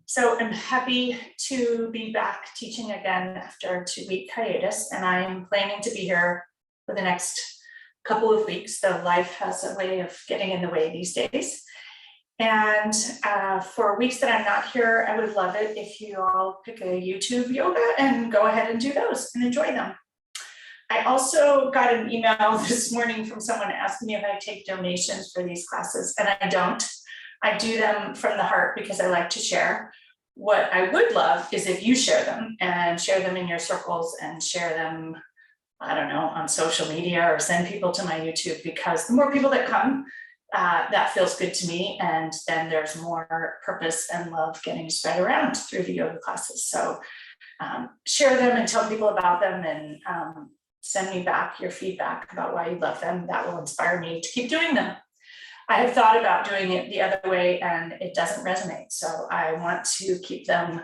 So I'm happy to be back teaching again after a 2-week hiatus, and I'm planning to be here for the next couple of weeks, though life has a way of getting in the way these days. And for weeks that I'm not here, I would love it if you all pick a YouTube yoga and go ahead and do those and enjoy them. I also got an email this morning from someone asking me if I take donations for these classes, and I don't. I do them from the heart because I like to share. What I would love is if you share them in your circles and share them, I don't know, on social media or send people to my YouTube, because the more people that come, that feels good to me. And then there's more purpose and love getting spread around through the yoga classes. So share them and tell people about them, and send me back your feedback about why you love them. That will inspire me to keep doing them. I have thought about doing it the other way and it doesn't resonate. So I want to keep them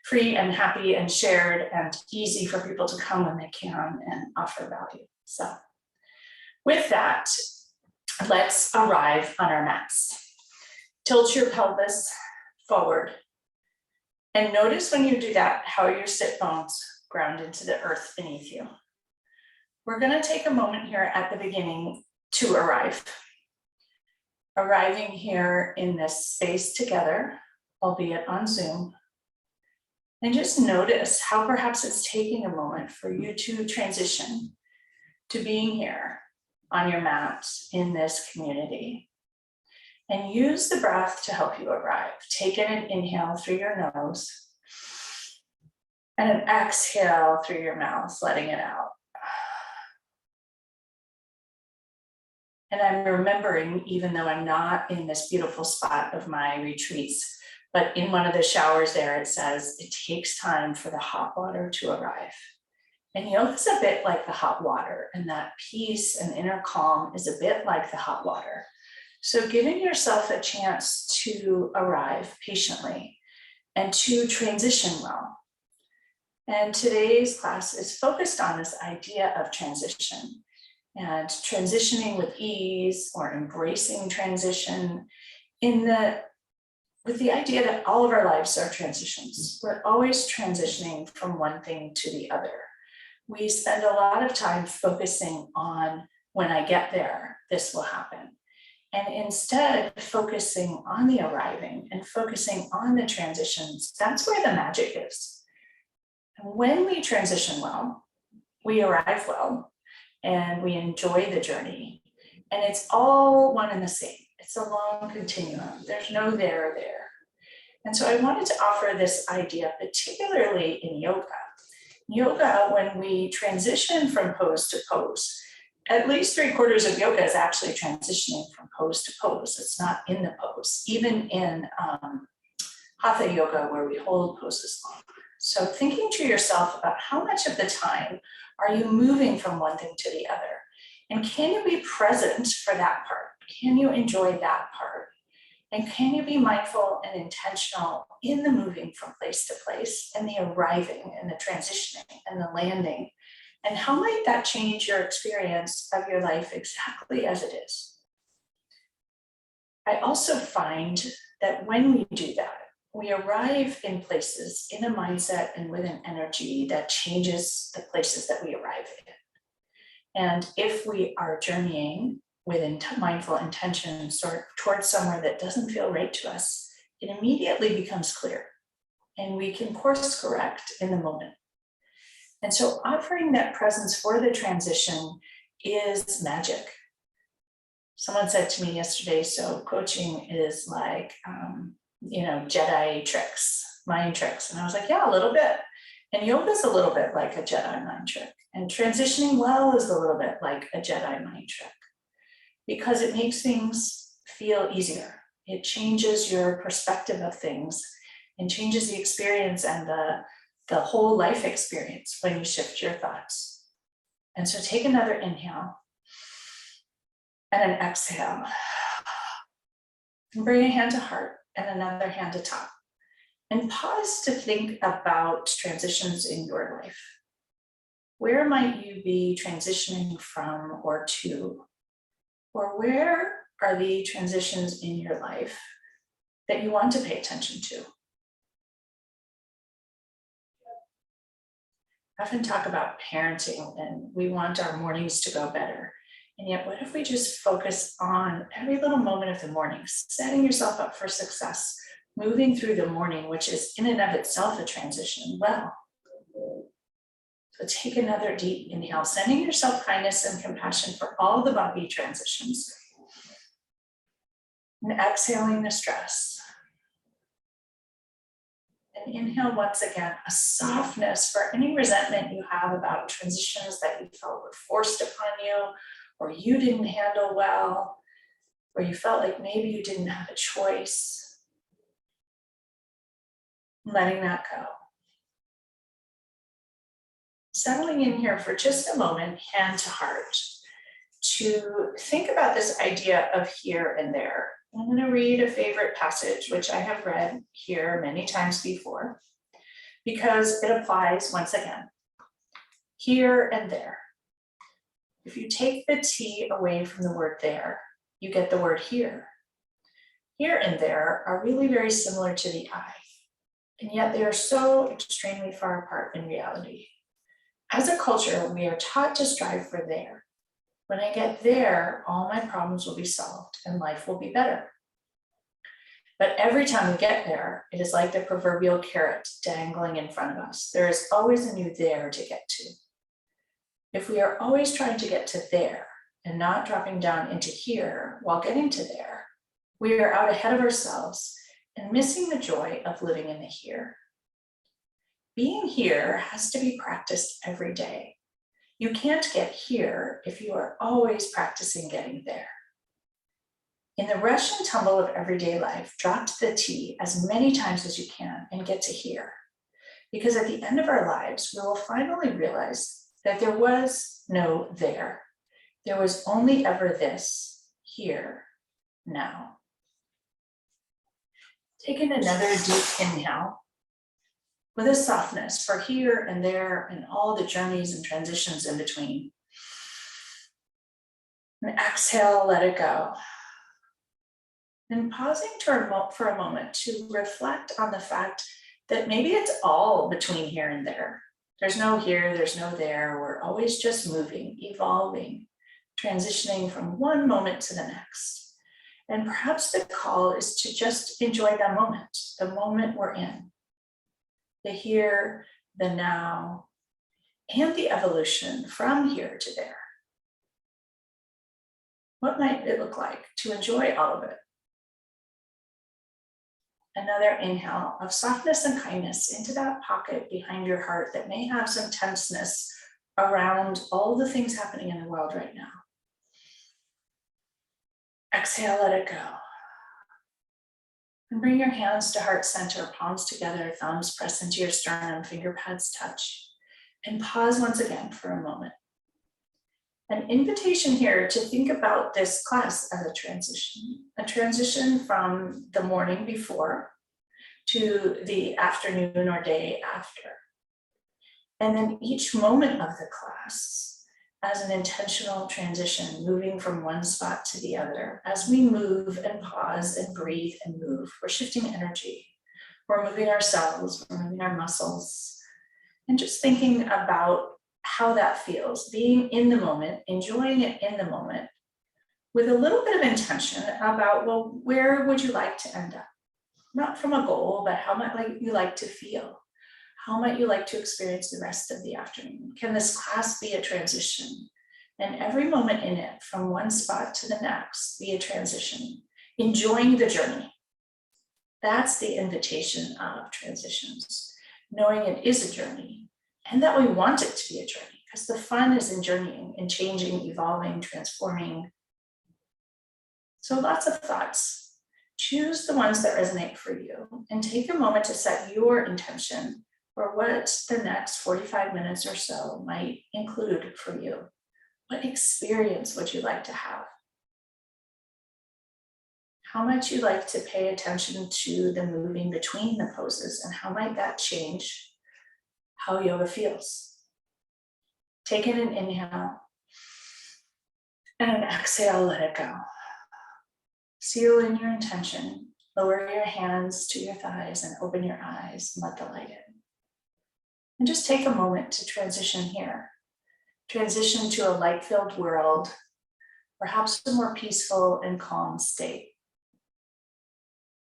free and happy and shared and easy for people to come when they can and offer value. So with that, let's arrive on our mats. Tilt your pelvis forward. And notice when you do that, how your sit bones ground into the earth beneath you. We're going to take a moment here at the beginning to arrive. Arriving here in this space together, albeit on Zoom, and just notice how perhaps it's taking a moment for you to transition to being here on your mat in this community. And use the breath to help you arrive. Take in an inhale through your nose and an exhale through your mouth, letting it out. And I'm remembering, even though I'm not in this beautiful spot of my retreats, but in one of the showers there, it says, it takes time for the hot water to arrive. And yoga is a bit like the hot water, and that peace and inner calm is a bit like the hot water. So giving yourself a chance to arrive patiently and to transition well. And today's class is focused on this idea of transition. And transitioning with ease, or embracing transition with the idea that all of our lives are transitions. We're always transitioning from one thing to the other. We spend a lot of time focusing on, when I get there, this will happen. And instead focusing on the arriving and focusing on the transitions, that's where the magic is. And when we transition well, we arrive well, and we enjoy the journey. And it's all one and the same. It's a long continuum. There's no there or there. And so I wanted to offer this idea, particularly in yoga. Yoga, when we transition from pose to pose, at least 3/4 of yoga is actually transitioning from pose to pose. It's not in the pose, even in Hatha Yoga, where we hold poses long. So thinking to yourself about how much of the time are you moving from one thing to the other? And can you be present for that part? Can you enjoy that part? And can you be mindful and intentional in the moving from place to place, and the arriving and the transitioning and the landing? And how might that change your experience of your life exactly as it is? I also find that when we do that, we arrive in places in a mindset and with an energy that changes the places that we arrive in. And if we are journeying with mindful intention towards somewhere that doesn't feel right to us, it immediately becomes clear, and we can course correct in the moment. And so offering that presence for the transition is magic. Someone said to me yesterday, so coaching is like, Jedi tricks, mind tricks. And I was like, yeah, a little bit. And yoga is a little bit like a Jedi mind trick. And transitioning well is a little bit like a Jedi mind trick, because it makes things feel easier. It changes your perspective of things and changes the experience and the whole life experience when you shift your thoughts. And so take another inhale and an exhale. And bring a hand to heart and another hand to top. And pause to think about transitions in your life. Where might you be transitioning from or to? Or where are the transitions in your life that you want to pay attention to? I often talk about parenting and we want our mornings to go better. And yet, what if we just focus on every little moment of the morning, setting yourself up for success, moving through the morning, which is in and of itself a transition. Well, so take another deep inhale, sending yourself kindness and compassion for all the body transitions. And exhaling the stress. And inhale once again, a softness for any resentment you have about transitions that you felt were forced upon you, or you didn't handle well, or you felt like maybe you didn't have a choice. Letting that go. Settling in here for just a moment, hand to heart, to think about this idea of here and there. I'm going to read a favorite passage, which I have read here many times before, because it applies once again. Here and there. If you take the T away from the word there, you get the word here. Here and there are really very similar to the I, and yet they are so extremely far apart in reality. As a culture, we are taught to strive for there. When I get there, all my problems will be solved and life will be better. But every time we get there, it is like the proverbial carrot dangling in front of us. There is always a new there to get to. If we are always trying to get to there and not dropping down into here while getting to there, we are out ahead of ourselves and missing the joy of living in the here. Being here has to be practiced every day. You can't get here if you are always practicing getting there. In the rush and tumble of everyday life, drop to the T as many times as you can and get to here. Because at the end of our lives, we will finally realize that there was no there. There was only ever this, here, now. Taking another deep inhale with a softness for here and there and all the journeys and transitions in between. And exhale, let it go. And pausing for a moment to reflect on the fact that maybe it's all between here and there. There's no here, there's no there. We're always just moving, evolving, transitioning from one moment to the next. And perhaps the call is to just enjoy the moment we're in. The here, the now, and the evolution from here to there. What might it look like to enjoy all of it? Another inhale of softness and kindness into that pocket behind your heart that may have some tenseness around all the things happening in the world right now. Exhale, let it go. And bring your hands to heart center, palms together, thumbs press into your sternum, finger pads touch. And pause once again for a moment. An invitation here to think about this class as a transition from the morning before to the afternoon or day after. And then each moment of the class as an intentional transition, moving from one spot to the other. As we move and pause and breathe and move, we're shifting energy. We're moving ourselves, we're moving our muscles, and just thinking about how that feels, being in the moment, enjoying it in the moment, with a little bit of intention about, well, where would you like to end up? Not from a goal, but how might you like to feel? How might you like to experience the rest of the afternoon? Can this class be a transition? And every moment in it, from one spot to the next, be a transition, enjoying the journey. That's the invitation of transitions, knowing it is a journey and that we want it to be a journey, because the fun is in journeying and changing, evolving, transforming. So lots of thoughts. Choose the ones that resonate for you and take a moment to set your intention for what the next 45 minutes or so might include for you. What experience would you like to have? How might you like to pay attention to the moving between the poses, and how might that change how yoga feels? Take in an inhale and an exhale, let it go. Seal in your intention. Lower your hands to your thighs and open your eyes and let the light in. And just take a moment to transition here. Transition to a light-filled world, perhaps a more peaceful and calm state.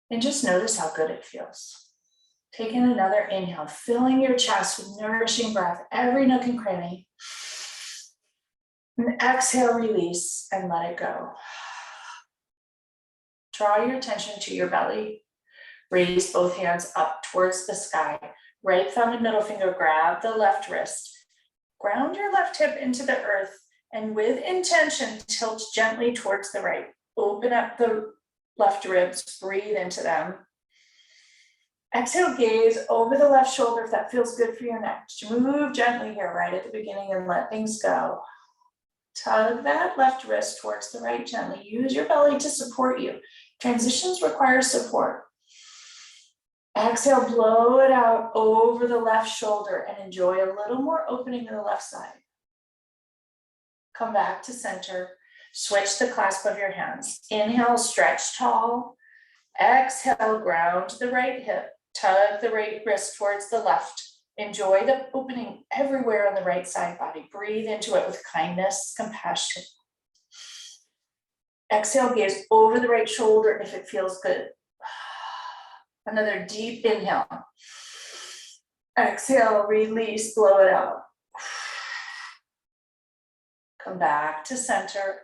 And just notice how good it feels. Take in another inhale, filling your chest with nourishing breath, every nook and cranny. And exhale, release, and let it go. Draw your attention to your belly. Raise both hands up towards the sky. Right thumb and middle finger grab the left wrist. Ground your left hip into the earth, and with intention, tilt gently towards the right. Open up the left ribs, breathe into them. Exhale, gaze over the left shoulder if that feels good for your neck. Move gently here right at the beginning and let things go. Tug that left wrist towards the right gently. Use your belly to support you. Transitions require support. Exhale, blow it out over the left shoulder and enjoy a little more opening to the left side. Come back to center. Switch the clasp of your hands. Inhale, stretch tall. Exhale, ground the right hip. Tug the right wrist towards the left. Enjoy the opening everywhere on the right side body. Breathe into it with kindness, compassion. Exhale, gaze over the right shoulder if it feels good. Another deep inhale. Exhale, release, blow it out. Come back to center.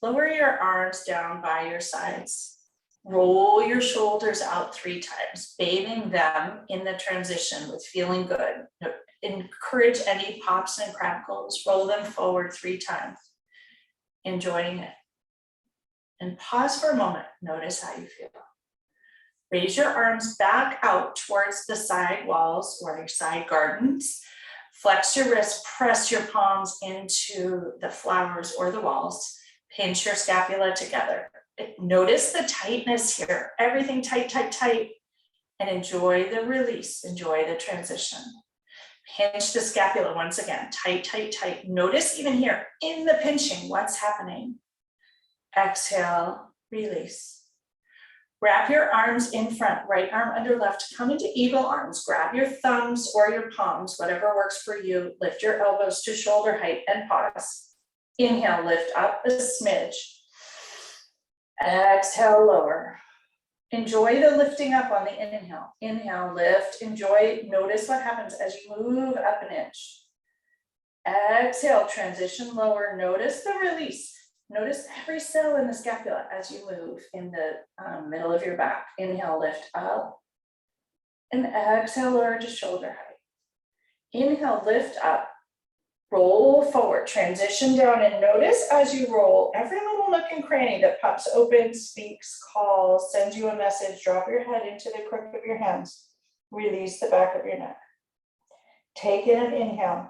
Lower your arms down by your sides. Roll your shoulders out 3 times, bathing them in the transition with feeling good. Encourage any pops and crackles. Roll them forward 3 times, enjoying it. And pause for a moment. Notice how you feel. Raise your arms back out towards the side walls or your side gardens. Flex your wrists, press your palms into the flowers or the walls. Pinch your scapula together. Notice the tightness here. Everything tight, tight, tight. And enjoy the release. Enjoy the transition. Pinch the scapula once again. Tight, tight, tight. Notice even here in the pinching what's happening. Exhale, release. Wrap your arms in front, right arm under left, come into eagle arms, grab your thumbs or your palms, whatever works for you, lift your elbows to shoulder height and pause. Inhale, lift up a smidge. Exhale, lower. Enjoy the lifting up on the inhale. Inhale, lift, enjoy, notice what happens as you move up an inch. Exhale, transition lower, notice the release. Notice every cell in the scapula as you move in the middle of your back. Inhale, lift up. And exhale, lower to shoulder height. Inhale, lift up. Roll forward, transition down, and notice as you roll, every little nook and cranny that pops open, speaks, calls, sends you a message. Drop your head into the crook of your hands. Release the back of your neck. Take in an inhale.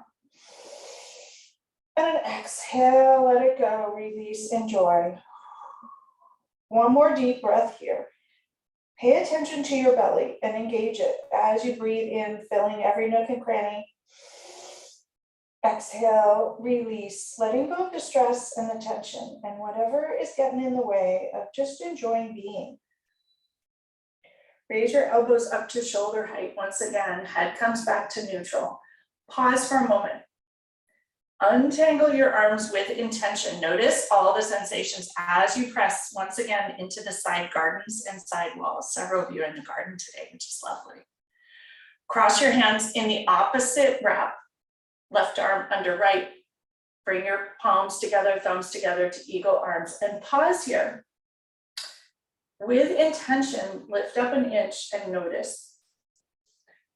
And an exhale, let it go, release, enjoy. One more deep breath here. Pay attention to your belly and engage it as you breathe in, filling every nook and cranny. Exhale, release, letting go of the stress and the tension and whatever is getting in the way of just enjoying being. Raise your elbows up to shoulder height once again, head comes back to neutral. Pause for a moment. Untangle your arms with intention. Notice all the sensations as you press once again into the side gardens and side walls. Several of you are in the garden today, which is lovely. Cross your hands in the opposite wrap. Left arm under right. Bring your palms together, thumbs together to eagle arms, and pause here. With intention, lift up an inch and notice.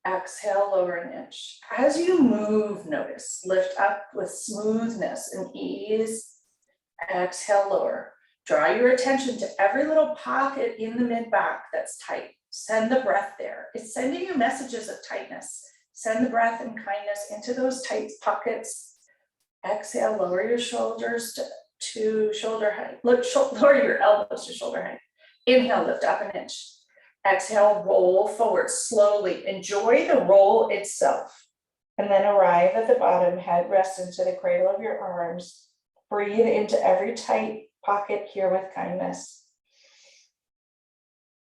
Exhale, lower an inch. As you move, notice. Lift up with smoothness and ease. Exhale, lower. Draw your attention to every little pocket in the mid-back that's tight. Send the breath there. It's sending you messages of tightness. Send the breath and kindness into those tight pockets. Exhale, lower your shoulders to shoulder height. Lower your elbows to shoulder height. Inhale, lift up an inch. Exhale, roll forward slowly. Enjoy the roll itself. And then arrive at the bottom, head rests into the cradle of your arms. Breathe into every tight pocket here with kindness.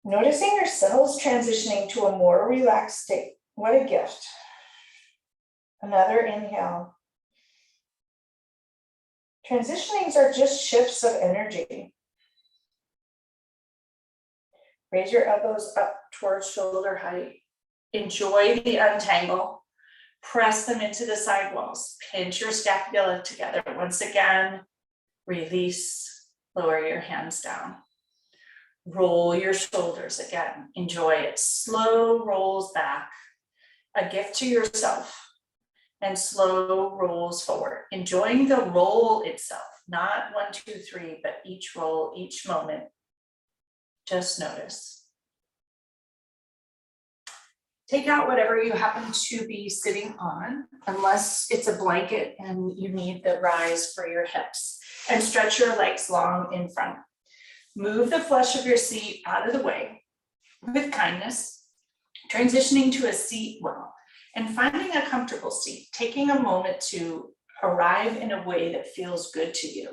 Noticing your cells transitioning to a more relaxed state. What a gift. Another inhale. Transitionings are just shifts of energy. Raise your elbows up towards shoulder height. Enjoy the untangle. Press them into the side walls. Pinch your scapula together. Once again, release, lower your hands down. Roll your shoulders again. Enjoy it. Slow rolls back. A gift to yourself. And slow rolls forward. Enjoying the roll itself. Not 1, 2, 3, but each roll, each moment. Just notice. Take out whatever you happen to be sitting on, unless it's a blanket and you need the rise for your hips. And stretch your legs long in front. Move the flesh of your seat out of the way with kindness, transitioning to a seat well, and finding a comfortable seat, taking a moment to arrive in a way that feels good to you.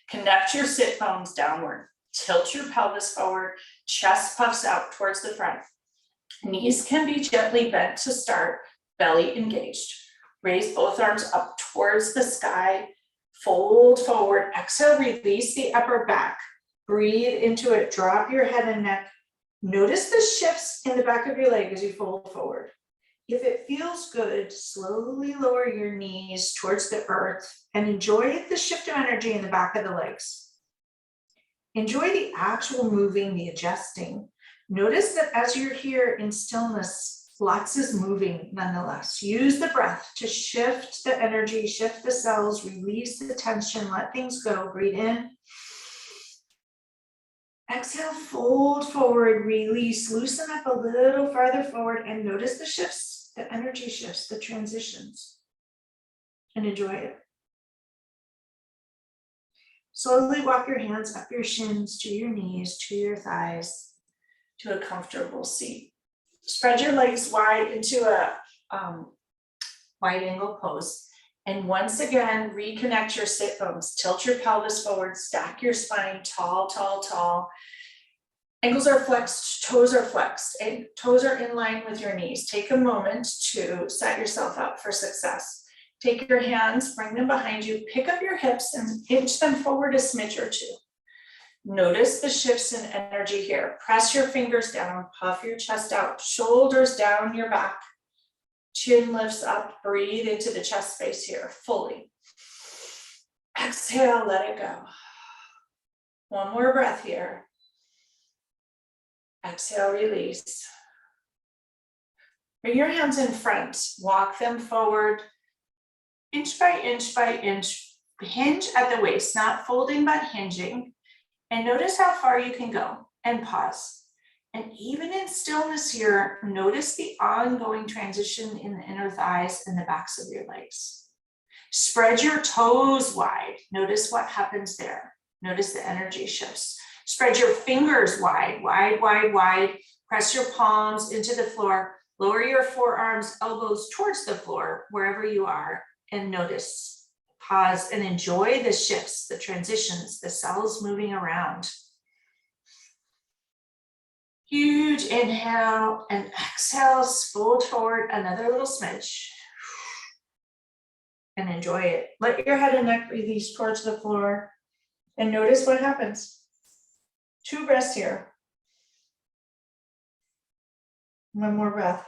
Connect your sit bones downward. Tilt your pelvis forward, chest puffs out towards the front. Knees can be gently bent to start, belly engaged. Raise both arms up towards the sky, fold forward, exhale, release the upper back. Breathe into it, drop your head and neck. Notice the shifts in the back of your leg as you fold forward. If it feels good, slowly lower your knees towards the earth and enjoy the shift of energy in the back of the legs. Enjoy the actual moving, the adjusting. Notice that as you're here in stillness, lots is moving nonetheless. Use the breath to shift the energy, shift the cells, release the tension, let things go. Breathe in. Exhale, fold forward, release, loosen up a little farther forward and notice the shifts, the energy shifts, the transitions, and enjoy it. Slowly walk your hands up your shins to your knees, to your thighs, to a comfortable seat. Spread your legs wide into a wide angle pose. And once again, reconnect your sit bones. Tilt your pelvis forward, stack your spine tall, tall, tall. Ankles are flexed, toes are flexed, and toes are in line with your knees. Take a moment to set yourself up for success. Take your hands, bring them behind you, pick up your hips and inch them forward a smidge or two. Notice the shifts in energy here. Press your fingers down, puff your chest out, shoulders down your back. Chin lifts up, breathe into the chest space here fully. Exhale, let it go. One more breath here. Exhale, release. Bring your hands in front, walk them forward, inch by inch by inch. Hinge at the waist, not folding but hinging. And notice how far you can go and pause. And even in stillness here, notice the ongoing transition in the inner thighs and the backs of your legs. Spread your toes wide. Notice what happens there. Notice the energy shifts. Spread your fingers wide, wide, wide, wide. Press your palms into the floor. Lower your forearms, elbows towards the floor, wherever you are, and notice. Pause and enjoy the shifts, the transitions, the cells moving around. Huge inhale and exhale, fold forward another little smidge. And enjoy it. Let your head and neck release towards the floor and notice what happens. 2 breaths here. One more breath.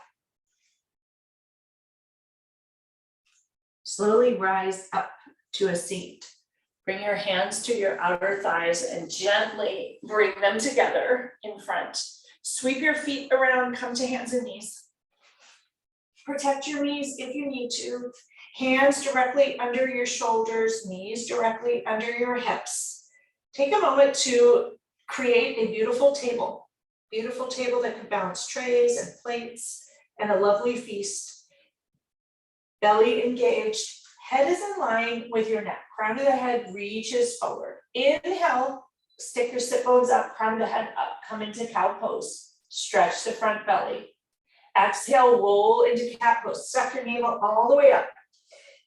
Slowly rise up to a seat. Bring your hands to your outer thighs and gently bring them together in front. Sweep your feet around, come to hands and knees. Protect your knees if you need to. Hands directly under your shoulders, knees directly under your hips. Take a moment to create a beautiful table that can balance trays and plates and a lovely feast. Belly engaged, head is in line with your neck. Crown of the head reaches forward. Inhale, stick your sit bones up, crown of the head up, come into cow pose. Stretch the front belly. Exhale, roll into cat pose. Suck your navel all the way up.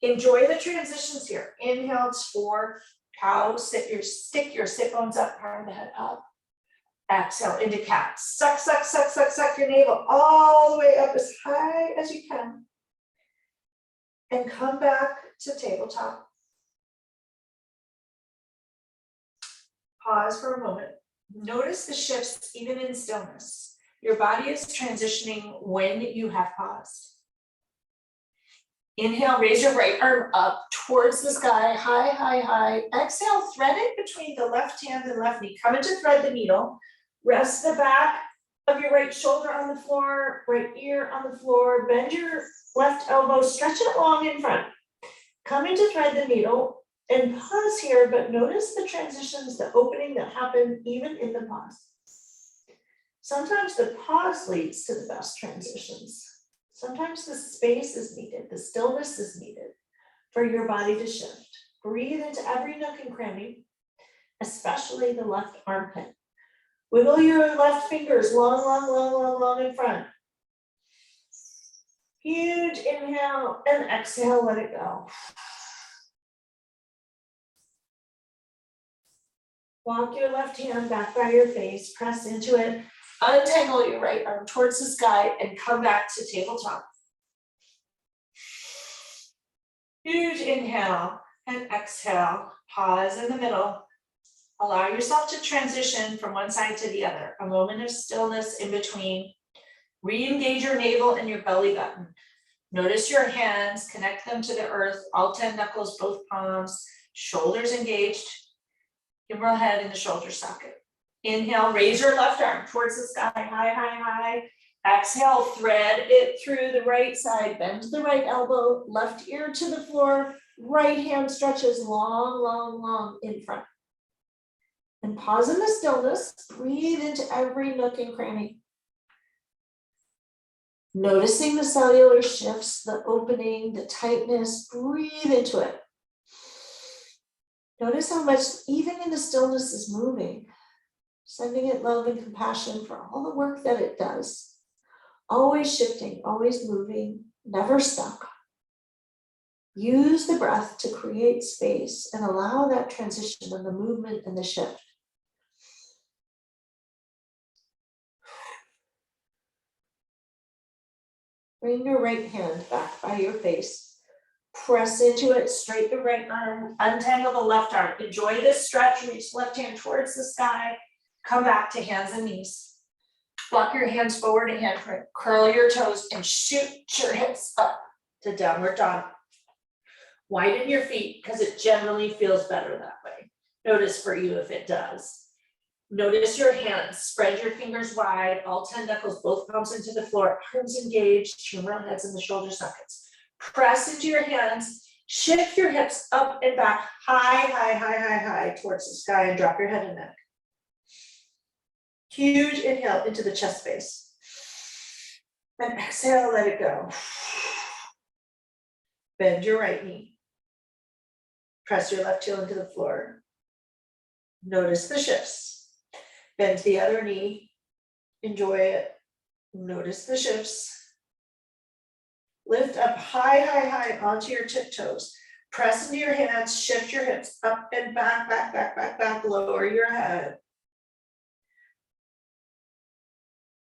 Enjoy the transitions here. Inhale for cow, stick your sit bones up, crown of the head up. Exhale into cat. Suck, suck, suck, suck, suck your navel all the way up as high as you can. and come back to tabletop. Pause for a moment. Notice the shifts even in stillness. Your body is transitioning when you have paused. Inhale, raise your right arm up towards the sky, high, high, high. Exhale, thread it between the left hand and left knee. Come in to thread the needle. Rest the back of your right shoulder on the floor, right ear on the floor. Bend your left elbow, stretch it long in front. Come in to thread the needle and pause here, but notice the transitions, the opening that happen even in the pause. Sometimes the pause leads to the best transitions. Sometimes the space is needed, the stillness is needed for your body to shift. Breathe into every nook and cranny, especially the left armpit. Wiggle your left fingers long, long, long, long, long in front. Huge inhale and exhale, let it go. Walk your left hand back by your face, press into it. Untangle your right arm towards the sky and come back to tabletop. Huge inhale and exhale. Pause in the middle. Allow yourself to transition from one side to the other. A moment of stillness in between. Re-engage your navel and your belly button. Notice your hands, connect them to the earth, all 10 knuckles, both palms, shoulders engaged, humeral head in the shoulder socket. Inhale, raise your left arm towards the sky, high, high, high. Exhale, thread it through the right side, bend the right elbow, left ear to the floor, right hand stretches long, long, long in front. And pause in the stillness, breathe into every nook and cranny. Noticing the cellular shifts, the opening, the tightness, breathe into it. Notice how much, even in the stillness, is moving. Sending it love and compassion for all the work that it does. Always shifting, always moving, never stuck. Use the breath to create space and allow that transition and the movement and the shift. Bring your right hand back by your face. Press into it, straighten the right arm, untangle the left arm. Enjoy this stretch, reach left hand towards the sky. Come back to hands and knees. Walk your hands forward to handprint. Curl your toes and shoot your hips up to downward dog. Widen your feet because it generally feels better that way. Notice for you if it does. Notice your hands. Spread your fingers wide, all 10 knuckles, both palms into the floor, arms engaged, humeral heads in the shoulder sockets. Press into your hands. Shift your hips up and back, high, high, high, high, high towards the sky and drop your head and neck. Huge inhale into the chest space. And exhale, let it go. Bend your right knee. Press your left heel into the floor. Notice the shifts. Bend the other knee. Enjoy it. Notice the shifts. Lift up high, high, high onto your tiptoes. Press into your hands. Shift your hips up and back, back, back, back, back. Lower your head.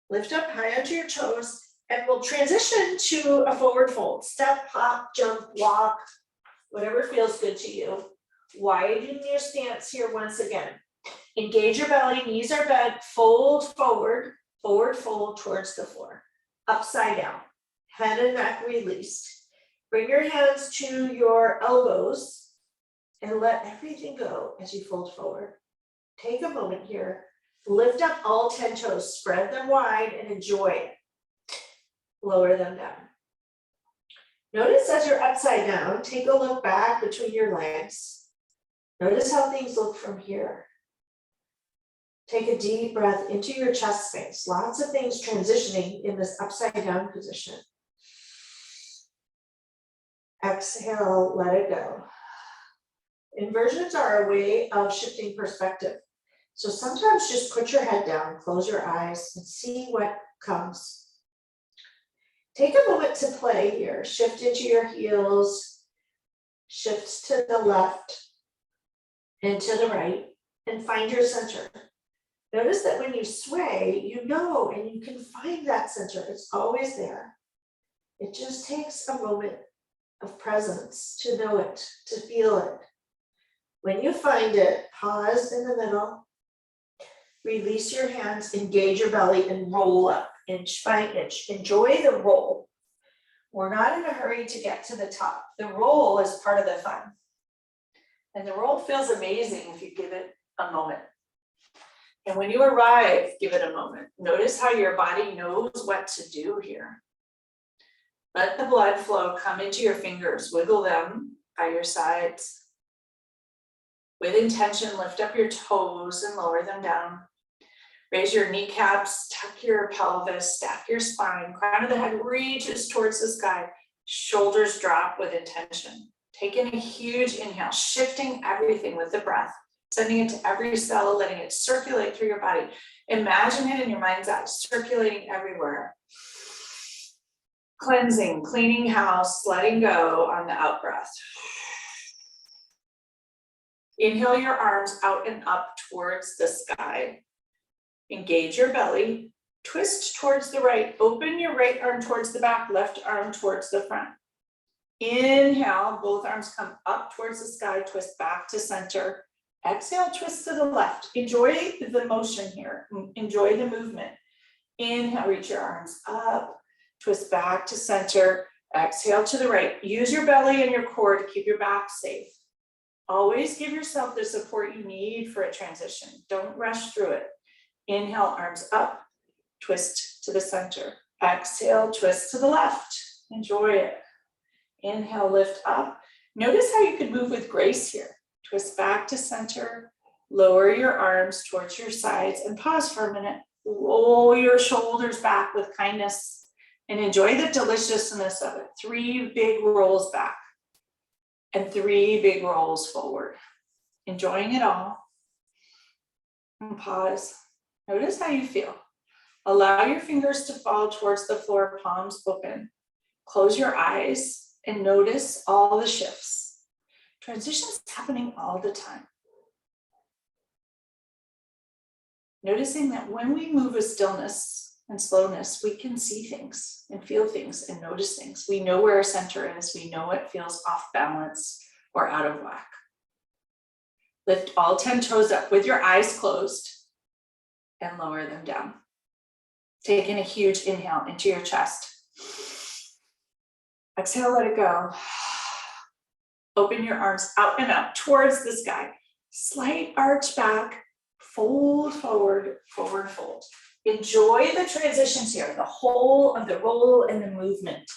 Lift up high onto your toes, and we'll transition to a forward fold. Step, hop, jump, walk, whatever feels good to you. Widen your stance here once again. Engage your belly, knees are bent, fold forward, forward fold towards the floor. Upside down, head and neck released. Bring your hands to your elbows and let everything go as you fold forward. Take a moment here. Lift up all 10 toes, spread them wide and enjoy it. Lower them down. Notice as you're upside down, take a look back between your legs. Notice how things look from here. Take a deep breath into your chest space. Lots of things transitioning in this upside down position. Exhale, let it go. Inversions are a way of shifting perspective. So sometimes just put your head down, close your eyes, and see what comes. Take a moment to play here. Shift into your heels, shift to the left and to the right, and find your center. Notice that when you sway, you know, and you can find that center. It's always there. It just takes a moment of presence, to know it, to feel it. When you find it, pause in the middle, release your hands, engage your belly, and roll up inch by inch. Enjoy the roll. We're not in a hurry to get to the top. The roll is part of the fun. And the roll feels amazing if you give it a moment. And when you arrive, give it a moment. Notice how your body knows what to do here. Let the blood flow come into your fingers. Wiggle them by your sides. With intention, lift up your toes and lower them down. Raise your kneecaps, tuck your pelvis, stack your spine. Crown of the head reaches towards the sky. Shoulders drop with intention. Take in a huge inhale, shifting everything with the breath, sending it to every cell, letting it circulate through your body. Imagine it in your mind's eye, circulating everywhere. Cleansing, cleaning house, letting go on the out breath. Inhale your arms out and up towards the sky. Engage your belly, twist towards the right, open your right arm towards the back, left arm towards the front. Inhale, both arms come up towards the sky, twist back to center. Exhale, twist to the left. Enjoy the motion here, enjoy the movement. Inhale, reach your arms up, twist back to center. Exhale to the right. Use your belly and your core to keep your back safe. Always give yourself the support you need for a transition. Don't rush through it. Inhale, arms up, twist to the center. Exhale, twist to the left. Enjoy it. Inhale, lift up. Notice how you could move with grace here. Twist back to center. Lower your arms towards your sides and pause for a minute. Roll your shoulders back with kindness and enjoy the deliciousness of it. 3 big rolls back and 3 big rolls forward. Enjoying it all. And pause. Notice how you feel. Allow your fingers to fall towards the floor, palms open. Close your eyes and notice all the shifts. Transitions happening all the time. Noticing that when we move with stillness and slowness, we can see things and feel things and notice things. We know where our center is. We know what feels off balance or out of whack. Lift all 10 toes up with your eyes closed and lower them down. Take in a huge inhale into your chest. Exhale, let it go. Open your arms out and up towards the sky. Slight arch back, fold forward, forward fold. Enjoy the transitions here, the whole of the roll and the movement.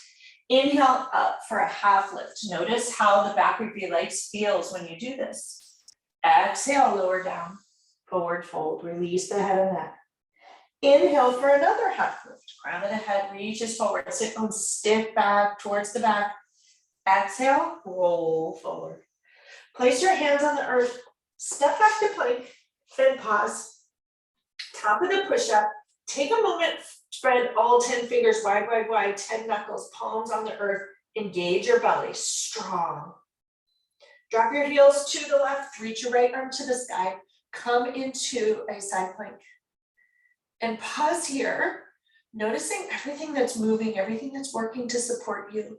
Inhale up for a half lift. Notice how the back of your legs feels when you do this. Exhale, lower down, forward fold. Release the head and neck. Inhale for another half lift. Crown of the head reaches forward. Sit bones stiff back towards the back. Exhale, roll forward. Place your hands on the earth. Step back to plank. Then pause. Top of the push-up. Take a moment. Spread all 10 fingers wide, wide, wide. 10 knuckles, palms on the earth. Engage your belly. Strong. Drop your heels to the left. Reach your right arm to the sky. Come into a side plank. And pause here, noticing everything that's moving, everything that's working to support you.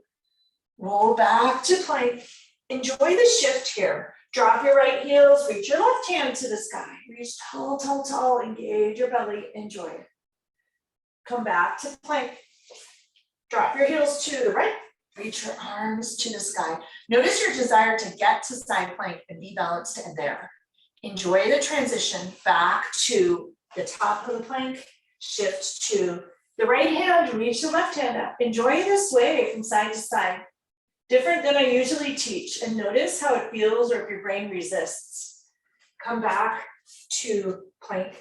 Roll back to plank. Enjoy the shift here. Drop your right heels, reach your left hand to the sky. Reach tall, tall, tall. Engage your belly. Enjoy it. Come back to plank. Drop your heels to the right. Reach your arms to the sky. Notice your desire to get to side plank and be balanced in there. Enjoy the transition back to the top of the plank, shift to the right hand, reach the left hand up. Enjoy this sway from side to side. Different than I usually teach, and notice how it feels or if your brain resists. Come back to plank.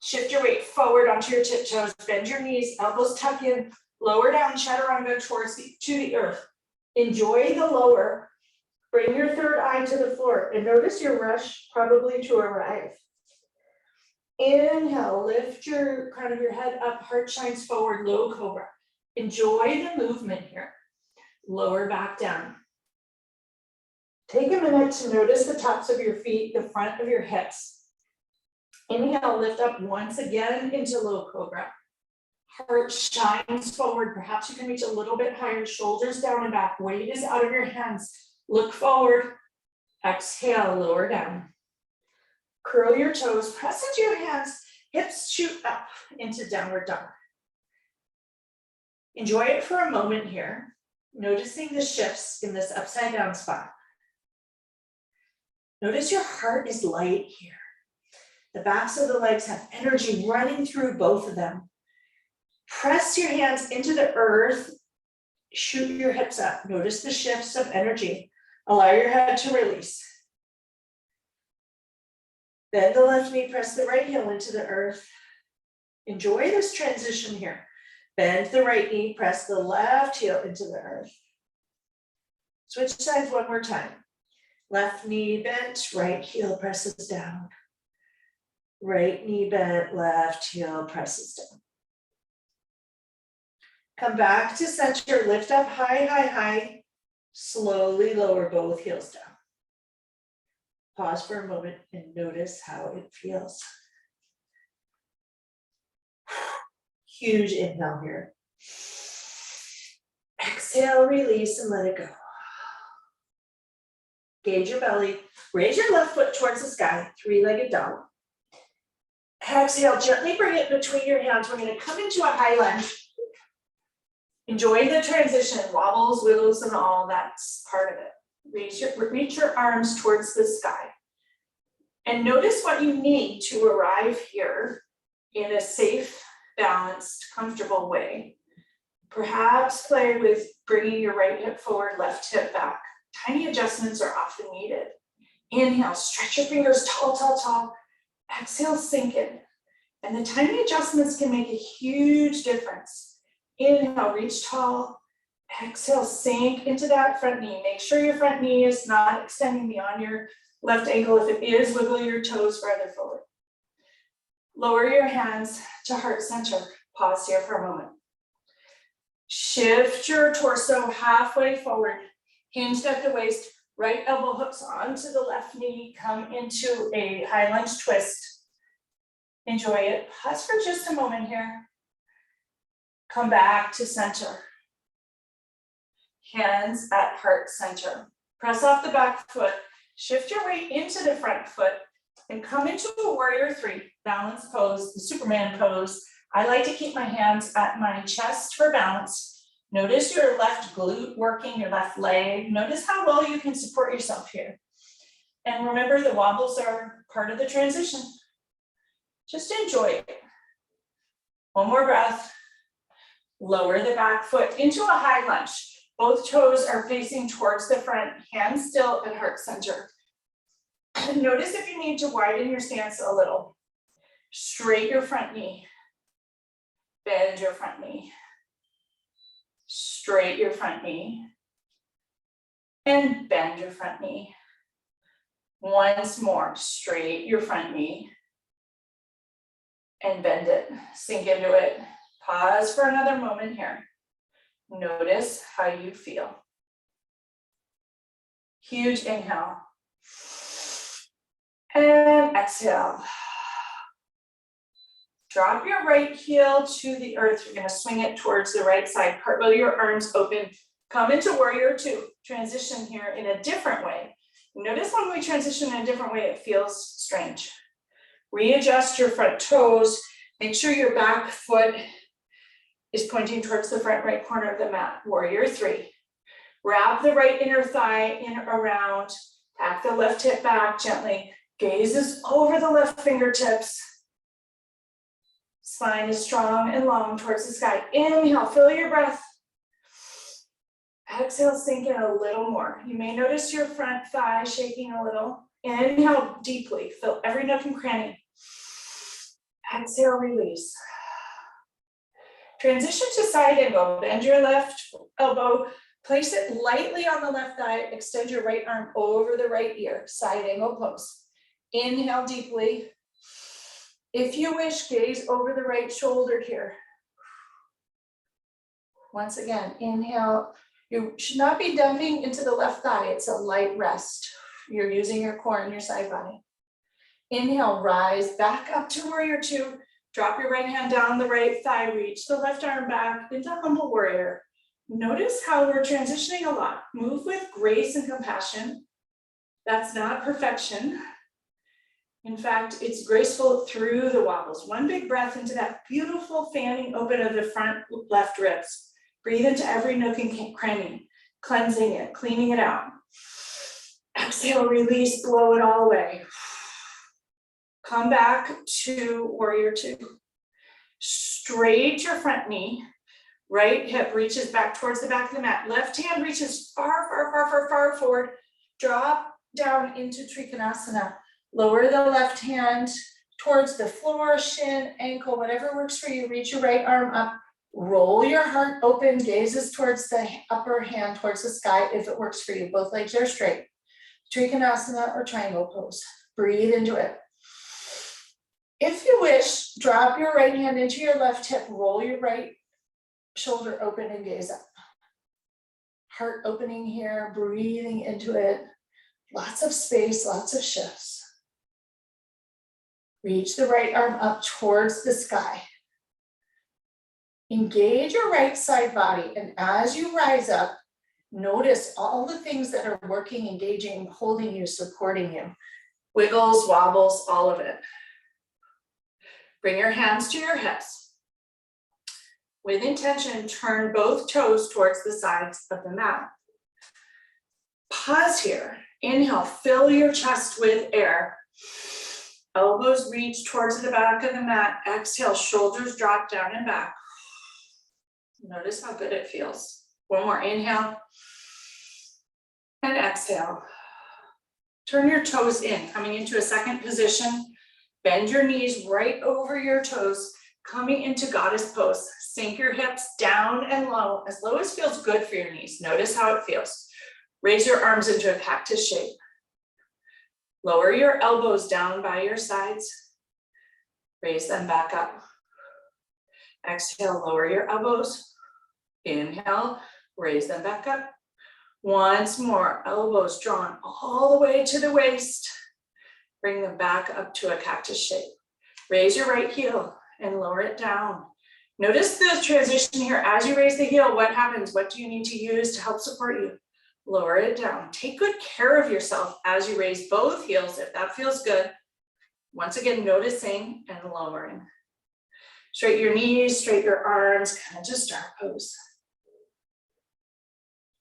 Shift your weight forward onto your tiptoes, bend your knees, elbows tuck in, lower down chaturanga towards the earth. Enjoy the lower. Bring your third eye to the floor and notice your rush probably to arrive. Inhale, lift your crown of your head up, heart shines forward, low cobra. Enjoy the movement here. Lower back down. Take a minute to notice the tops of your feet, the front of your hips. Inhale, lift up once again into low cobra. Heart shines forward. Perhaps you can reach a little bit higher, shoulders down and back. Weight is out of your hands. Look forward. Exhale, lower down. Curl your toes, press into your hands, hips shoot up into downward dog. Enjoy it for a moment here, noticing the shifts in this upside down spot. Notice your heart is light here. The backs of the legs have energy running through both of them. Press your hands into the earth, shoot your hips up. Notice the shifts of energy. Allow your head to release. Bend the left knee, press the right heel into the earth. Enjoy this transition here. Bend the right knee, press the left heel into the earth. Switch sides one more time. Left knee bent, right heel presses down. Right knee bent, left heel presses down. Come back to center, lift up high, high, high. Slowly lower both heels down. Pause for a moment and notice how it feels. Huge inhale here. Exhale, release and let it go. Gauge your belly. Raise your left foot towards the sky, three-legged dog. Exhale, gently bring it between your hands. We're going to come into a high lunge. Enjoy the transition, wobbles, wiggles, and all, that's part of it. Reach your arms towards the sky. And notice what you need to arrive here in a safe, balanced, comfortable way. Perhaps play with bringing your right hip forward, left hip back. Tiny adjustments are often needed. Inhale, stretch your fingers tall, tall, tall. Exhale, sink in. And the tiny adjustments can make a huge difference. Inhale, reach tall. Exhale, sink into that front knee. Make sure your front knee is not extending beyond your left ankle. If it is, wiggle your toes further forward. Lower your hands to heart center. Pause here for a moment. Shift your torso halfway forward. Hinged at the waist. Right elbow hooks onto the left knee. Come into a high lunge twist. Enjoy it. Pause for just a moment here. Come back to center. Hands at heart center. Press off the back foot. Shift your weight into the front foot and come into a warrior three. Balance pose, the Superman pose. I like to keep my hands at my chest for balance. Notice your left glute working, your left leg. Notice how well you can support yourself here. And remember, the wobbles are part of the transition. Just enjoy it. One more breath. Lower the back foot into a high lunge. Both toes are facing towards the front, hands still at heart center. And notice if you need to widen your stance a little. Straight your front knee. Bend your front knee. Straight your front knee. And bend your front knee. Once more, straight your front knee. And bend it, sink into it. Pause for another moment here. Notice how you feel. Huge inhale. And exhale. Drop your right heel to the earth. You're going to swing it towards the right side. Cartwheel your arms open. Come into warrior two. Transition here in a different way. Notice when we transition in a different way, it feels strange. Readjust your front toes. Make sure your back foot is pointing towards the front right corner of the mat. Warrior three. Wrap the right inner thigh in around. Tack the left hip back gently. Gazes over the left fingertips. Spine is strong and long towards the sky. Inhale, fill your breath. Exhale, sink in a little more. You may notice your front thigh shaking a little. Inhale deeply, fill every nook and cranny. Exhale, release. Transition to side angle. Bend your left elbow, place it lightly on the left thigh, extend your right arm over the right ear, side angle pose. Inhale deeply. If you wish, gaze over the right shoulder here. Once again, inhale. You should not be dumping into the left thigh. It's a light rest. You're using your core and your side body. Inhale, rise back up to warrior two. Drop your right hand down the right thigh, reach the left arm back into humble warrior. Notice how we're transitioning a lot. Move with grace and compassion. That's not perfection. In fact, it's graceful through the wobbles. One big breath into that beautiful fanning open of the front left ribs. Breathe into every nook and cranny, cleansing it, cleaning it out. Exhale, release, blow it all away. Come back to warrior two. Straight your front knee. Right hip reaches back towards the back of the mat. Left hand reaches far, far, far, far, far forward. Drop down into Trikonasana. Lower the left hand towards the floor, shin, ankle, whatever works for you. Reach your right arm up. Roll your heart open. Gazes towards the upper hand, towards the sky, if it works for you. Both legs are straight. Trikonasana or triangle pose. Breathe into it. If you wish, drop your right hand into your left hip. Roll your right shoulder open and gaze up. Heart opening here, breathing into it. Lots of space, lots of shifts. Reach the right arm up towards the sky. Engage your right side body, and as you rise up, notice all the things that are working, engaging, holding you, supporting you. Wiggles, wobbles, all of it. Bring your hands to your hips. With intention, turn both toes towards the sides of the mat. Pause here. Inhale, fill your chest with air. Elbows reach towards the back of the mat. Exhale, shoulders drop down and back. Notice how good it feels. One more inhale. And exhale. Turn your toes in, coming into a second position. Bend your knees right over your toes, coming into goddess pose. Sink your hips down and low as feels good for your knees. Notice how it feels. Raise your arms into a cactus shape. Lower your elbows down by your sides. Raise them back up. Exhale, lower your elbows. Inhale, raise them back up. Once more, elbows drawn all the way to the waist. Bring them back up to a cactus shape. Raise your right heel and lower it down. Notice the transition here. As you raise the heel, what happens? What do you need to use to help support you? Lower it down. Take good care of yourself as you raise both heels, if that feels good. Once again, noticing and lowering. Straighten your knees, straighten your arms, kind of just star pose.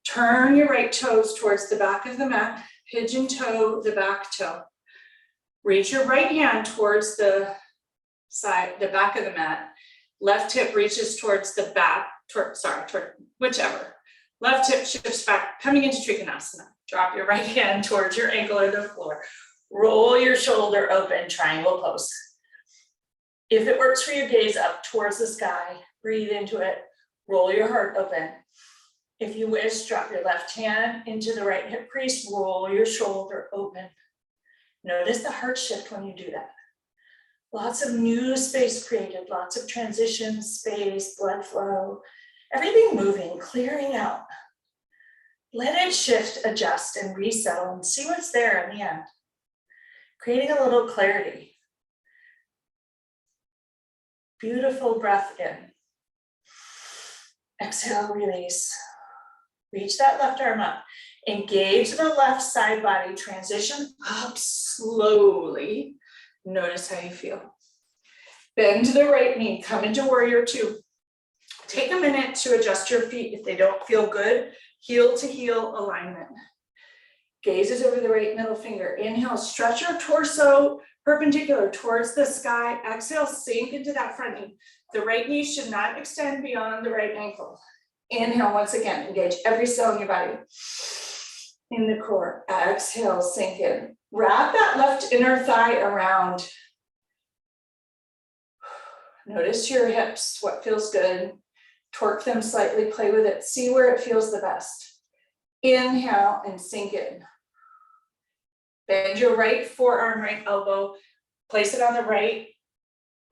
Turn your right toes towards the back of the mat. Pigeon toe, the back toe. Reach your right hand towards the side, the back of the mat. Left hip reaches towards the back, toward whichever. Left hip shifts back, coming into Trikonasana. Drop your right hand towards your ankle or the floor. Roll your shoulder open, triangle pose. If it works for you, gaze up towards the sky. Breathe into it. Roll your heart open. If you wish, drop your left hand into the right hip crease. Roll your shoulder open. Notice the heart shift when you do that. Lots of new space created, lots of transition, space, blood flow, everything moving, clearing out. Let it shift, adjust, and resettle and see what's there in the end. Creating a little clarity. Beautiful breath in. Exhale, release. Reach that left arm up. Engage the left side body, transition up slowly. Notice how you feel. Bend the right knee, come into warrior two. Take a minute to adjust your feet if they don't feel good. Heel to heel alignment. Gazes over the right middle finger. Inhale, stretch your torso perpendicular towards the sky. Exhale, sink into that front knee. The right knee should not extend beyond the right ankle. Inhale, once again, engage every cell in your body. In the core, exhale, sink in. Wrap that left inner thigh around. Notice your hips, what feels good. Torque them slightly, play with it. See where it feels the best. Inhale and sink in. Bend your right forearm, right elbow. Place it on the right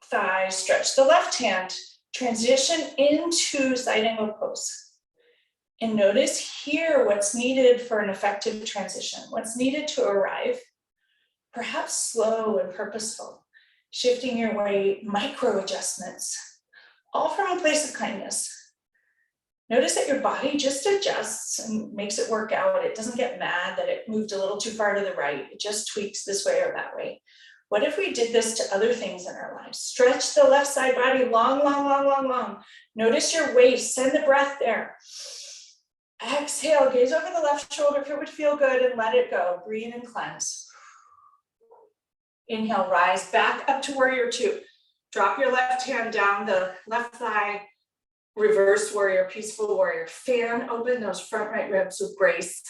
thigh. Stretch the left hand. Transition into side angle pose. And notice here what's needed for an effective transition, what's needed to arrive, perhaps slow and purposeful. shifting your weight, micro adjustments, all from a place of kindness. Notice that your body just adjusts and makes it work out. It doesn't get mad that it moved a little too far to the right. It just tweaks this way or that way. What if we did this to other things in our lives? Stretch the left side body long, long, long, long, long. Notice your waist, send the breath there. Exhale, gaze over the left shoulder if it would feel good and let it go. Breathe and cleanse. Inhale, rise back up to warrior two. Drop your left hand down the left thigh. Reverse warrior, peaceful warrior. Fan open those front right ribs with grace.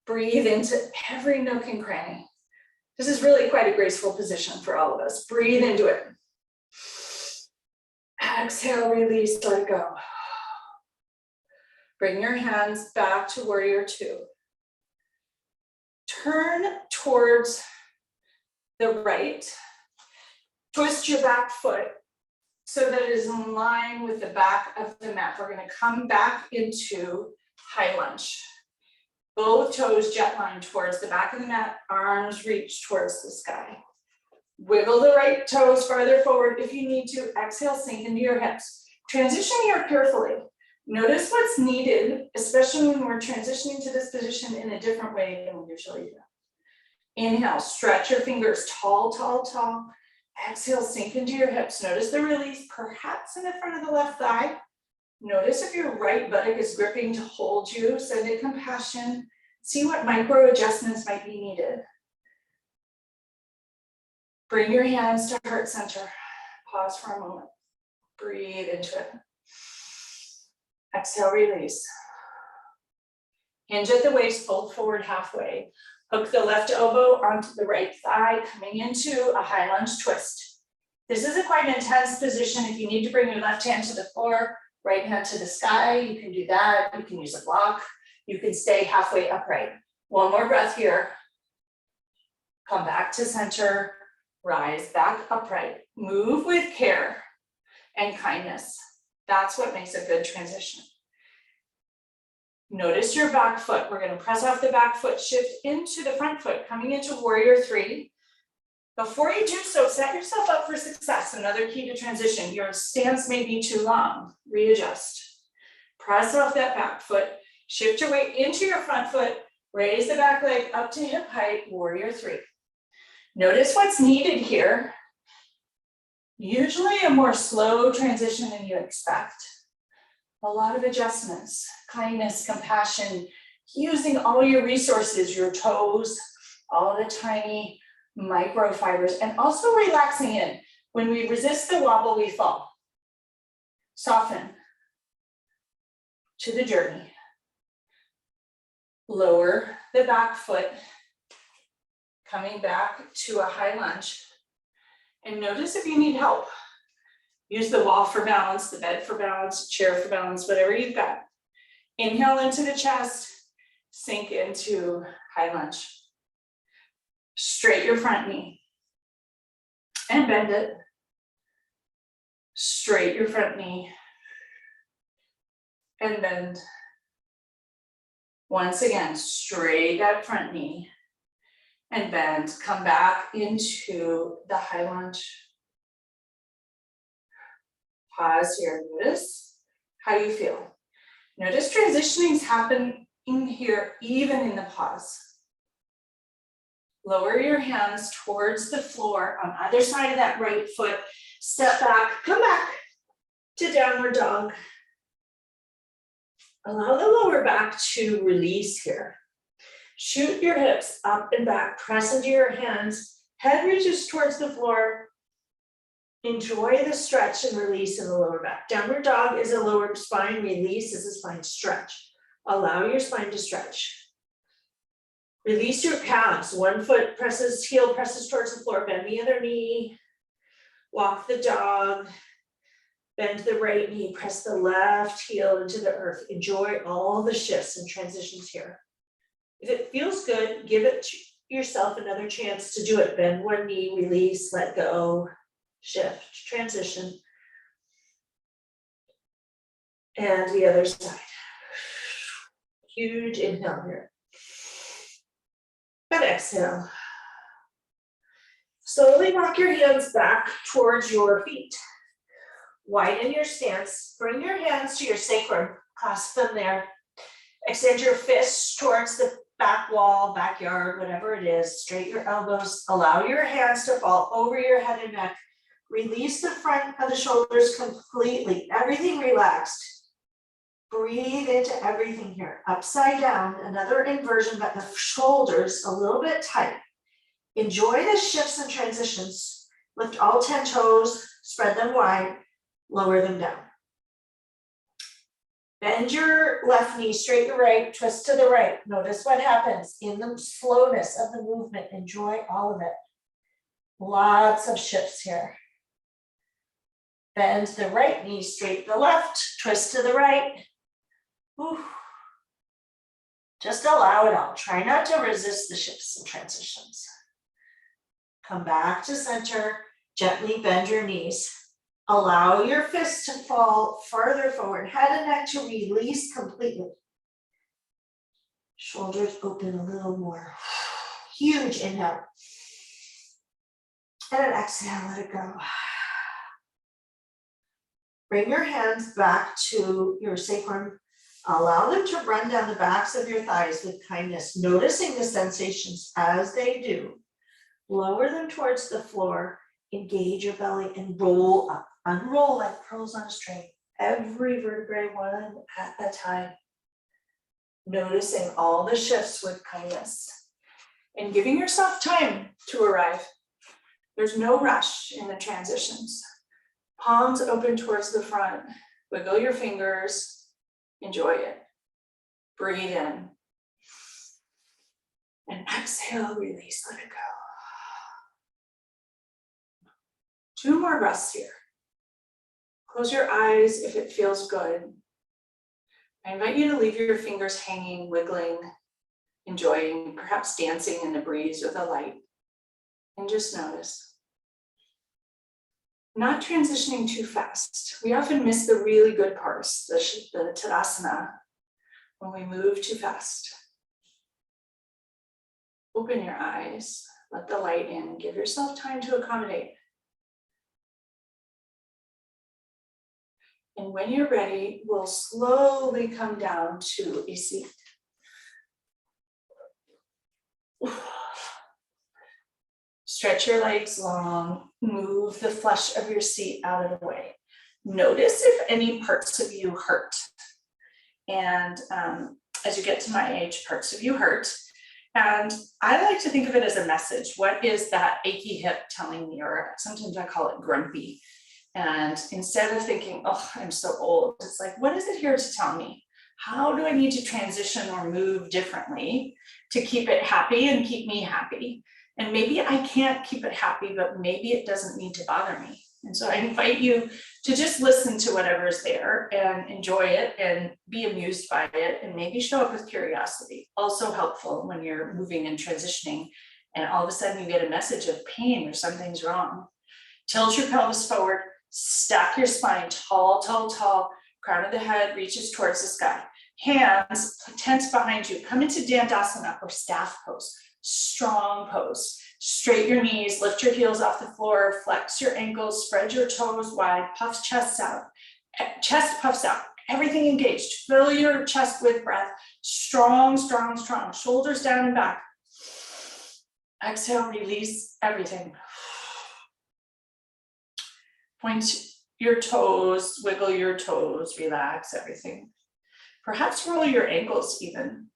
Breathe into every nook and cranny. This is really quite a graceful position for all of us. Breathe into it. Exhale, release, let it go. Bring your hands back to warrior two. Turn towards the right. Twist your back foot so that it is in line with the back of the mat. We're going to come back into high lunge. Both toes jet line towards the back of the mat, arms reach towards the sky. Wiggle the right toes farther forward if you need to. Exhale, sink into your hips. Transition here carefully. Notice what's needed, especially when we're transitioning to this position in a different way than we usually do. Inhale, stretch your fingers tall, tall, tall. Exhale, sink into your hips. Notice the release, perhaps in the front of the left thigh. Notice if your right buttock is gripping to hold you. Send it compassion. See what micro adjustments might be needed. Bring your hands to heart center. Pause for a moment. Breathe into it. Exhale, release. Hinge at the waist, fold forward halfway. Hook the left elbow onto the right thigh, coming into a high lunge twist. This is a quite intense position. If you need to bring your left hand to the floor, right hand to the sky, you can do that. You can use a block. You can stay halfway upright. One more breath here. Come back to center. Rise back upright. Move with care and kindness. That's what makes a good transition. Notice your back foot. We're going to press off the back foot, shift into the front foot, coming into warrior three. Before you do so, set yourself up for success. Another key to transition. Your stance may be too long. Readjust. Press off that back foot. Shift your weight into your front foot. Raise the back leg up to hip height, warrior three. Notice what's needed here. Usually a more slow transition than you expect. A lot of adjustments, kindness, compassion, using all your resources, your toes, all the tiny microfibers, and also relaxing in. When we resist the wobble, we fall. Soften to the journey. Lower the back foot, coming back to a high lunge. And notice if you need help. Use the wall for balance, the bed for balance, chair for balance, whatever you've got. Inhale into the chest, sink into high lunge. Straight your front knee and bend it. Straight your front knee and bend. Once again, straight that front knee and bend. Come back into the high lunge. Pause here. Notice how you feel. Notice transitioning is happening here, even in the pause. Lower your hands towards the floor on either side of that right foot. Step back, come back to downward dog. Allow the lower back to release here. Shoot your hips up and back, press into your hands. Head reaches towards the floor. Enjoy the stretch and release in the lower back. Downward dog is a lower spine, release is a spine stretch. Allow your spine to stretch. Release your calves. One foot presses, heel presses towards the floor, bend the other knee. Walk the dog. Bend the right knee, press the left heel into the earth. Enjoy all the shifts and transitions here. If it feels good, give it yourself another chance to do it. Bend one knee, release, let go. Shift, transition. And the other side. Huge inhale here. And exhale. Slowly walk your hands back towards your feet. Widen your stance. Bring your hands to your sacrum. Clasp them there. Extend your fists towards the back wall, backyard, whatever it is. Straighten your elbows. Allow your hands to fall over your head and neck. Release the front of the shoulders completely. Everything relaxed. Breathe into everything here. Upside down, another inversion, but the shoulders a little bit tight. Enjoy the shifts and transitions. Lift all 10 toes, spread them wide, lower them down. Bend your left knee, straight your right, twist to the right. Notice what happens in the slowness of the movement. Enjoy all of it. Lots of shifts here. Bend the right knee, straight the left, twist to the right. Ooh. Just allow it all. Try not to resist the shifts and transitions. Come back to center, gently bend your knees. Allow your fists to fall farther forward, head and neck to release completely. Shoulders open a little more. Huge inhale. And an exhale, let it go. Bring your hands back to your sacrum. Allow them to run down the backs of your thighs with kindness, noticing the sensations as they do. Lower them towards the floor, engage your belly and roll up. Unroll like pearls on a string. Every vertebrae one at a time. Noticing all the shifts with kindness. And giving yourself time to arrive. There's no rush in the transitions. Palms open towards the front. Wiggle your fingers. Enjoy it. Breathe in. And exhale, release, let it go. 2 more breaths here. Close your eyes if it feels good. I invite you to leave your fingers hanging, wiggling, enjoying, perhaps dancing in the breeze with a light. And just notice. Not transitioning too fast. We often miss the really good parts, the Tadasana, when we move too fast. Open your eyes, let the light in, give yourself time to accommodate. And when you're ready, we'll slowly come down to a seat. Stretch your legs long, move the flesh of your seat out of the way. Notice if any parts of you hurt. And as you get to my age, parts of you hurt. And I like to think of it as a message. What is that achy hip telling me? Or sometimes I call it grumpy. And instead of thinking, oh, I'm so old, it's like, what is it here to tell me? How do I need to transition or move differently to keep it happy and keep me happy? And maybe I can't keep it happy, but maybe it doesn't need to bother me. And so I invite you to just listen to whatever's there and enjoy it and be amused by it and maybe show up with curiosity. Also helpful when you're moving and transitioning and all of a sudden you get a message of pain or something's wrong. Tilt your pelvis forward, stack your spine tall, tall, tall. Crown of the head reaches towards the sky. Hands tense behind you. Come into Dandasana or staff pose. Strong pose. Straighten your knees, lift your heels off the floor, flex your ankles, spread your toes wide, puff chest out. Chest puffs out. Everything engaged. Fill your chest with breath. Strong, strong, strong. Shoulders down and back. Exhale, release everything. Point your toes, wiggle your toes, relax everything. Perhaps roll your ankles even.